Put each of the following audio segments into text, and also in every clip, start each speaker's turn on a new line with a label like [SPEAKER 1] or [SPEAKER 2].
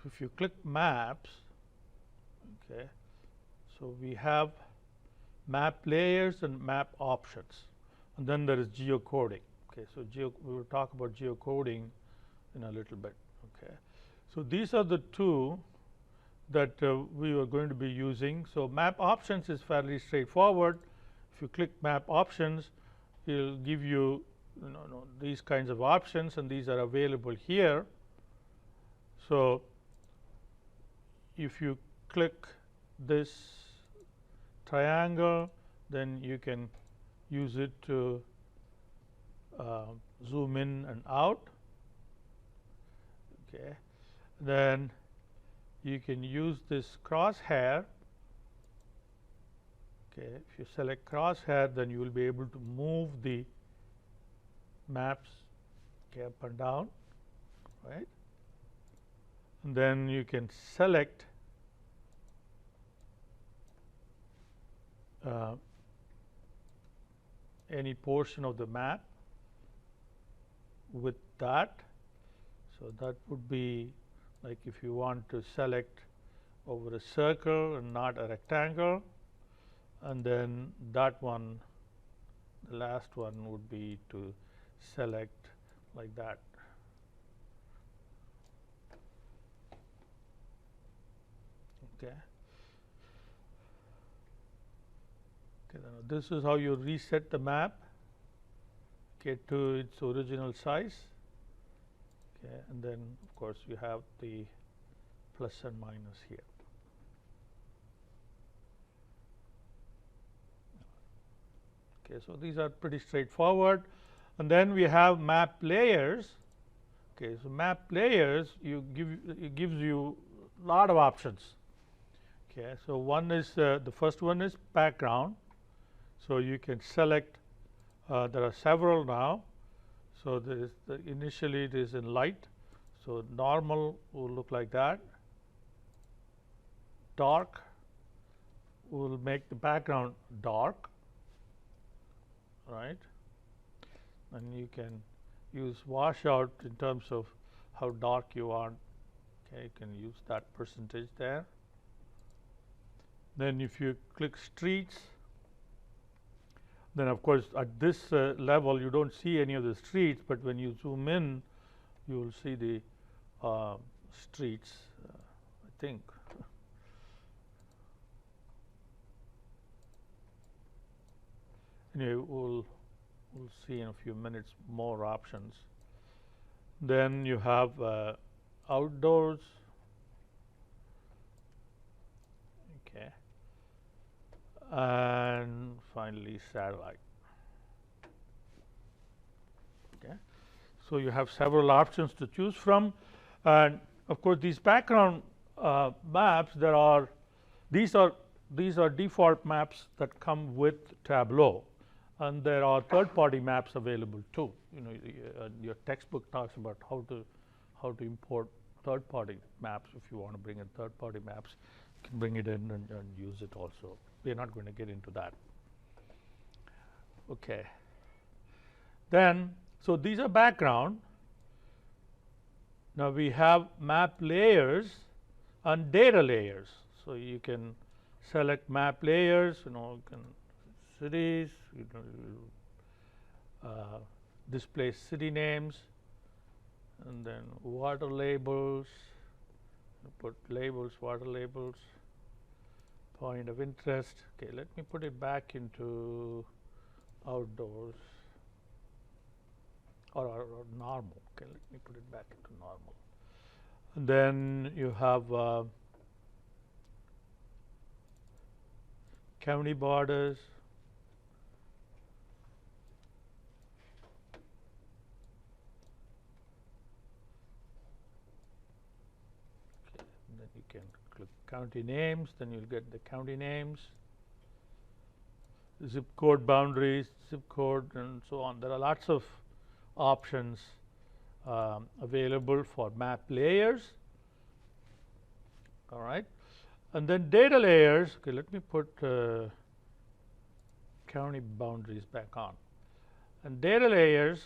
[SPEAKER 1] if you click maps, okay, so we have map layers and map options, and then there is geocoding. Okay, so we will talk about geocoding in a little bit. Okay, so these are the two that we are going to be using. So map options is fairly straightforward. If you click map options, it will give you, these kinds of options, and these are available here. So if you click this triangle, then you can use it to zoom in and out. Okay, then you can use this crosshair. Okay, if you select crosshair, then you will be able to move the maps, okay, up and down, right? And then you can select any portion of the map with that. So that would be like if you want to select over a circle and not a rectangle, and then that one, the last one, would be to select like that. Okay. Okay, now this is how you reset the map, okay, to its original size. Okay, and then of course you have the plus and minus here. Okay, so these are pretty straightforward. And then we have map layers. Okay, so map layers, it gives you a lot of options. Okay, so one is the first one is background. So you can select. There are several now. So there is initially it is in light. So normal will look like that. Dark will make the background dark, right? And you can use washout in terms of how dark you want. Okay, you can use that percentage there. Then if you click streets, then of course at this level you don't see any of the streets, but when you zoom in, you will see the streets, I think. Anyway, we'll see in a few minutes more options. Then you have outdoors. Okay. And finally satellite. Okay. So you have several options to choose from, and of course these background maps, these are default maps that come with Tableau, and there are third-party maps available too. Your textbook talks about how to import third-party maps. If you want to bring in third-party maps, you can bring it in and use it also. We are not going to get into that. Okay. Then, so these are background. Now we have map layers and data layers. So you can select map layers. You can cities. Display city names, and then water labels. Put labels, water labels. Point of interest. Okay, let me put it back into outdoors or normal. Okay, let me put it back into normal. And then you have county borders. Okay, and then you can click county names, then you'll get the county names, zip code boundaries, zip code, and so on. There are lots of options available for map layers. All right, and then data layers. Okay, let me put county boundaries back on. And data layers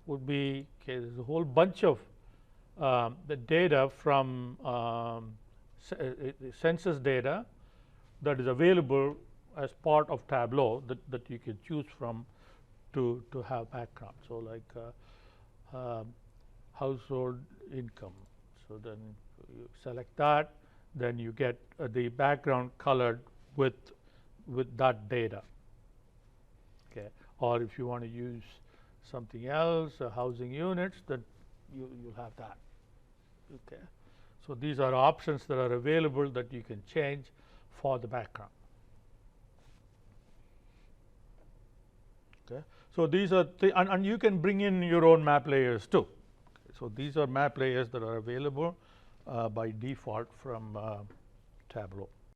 [SPEAKER 1] would be, okay, there's a whole bunch of the data from census data that is available as part of Tableau that you can choose from to have background. So like household income. So then you select that, then you get the background colored with that data. Okay. Or if you want to use something else, housing units, then you'll have that. Okay. So these are options that are available that you can change for the background. Okay. So these are and you can bring in your own map layers too. Okay. So these are map layers that are available by default from Tableau.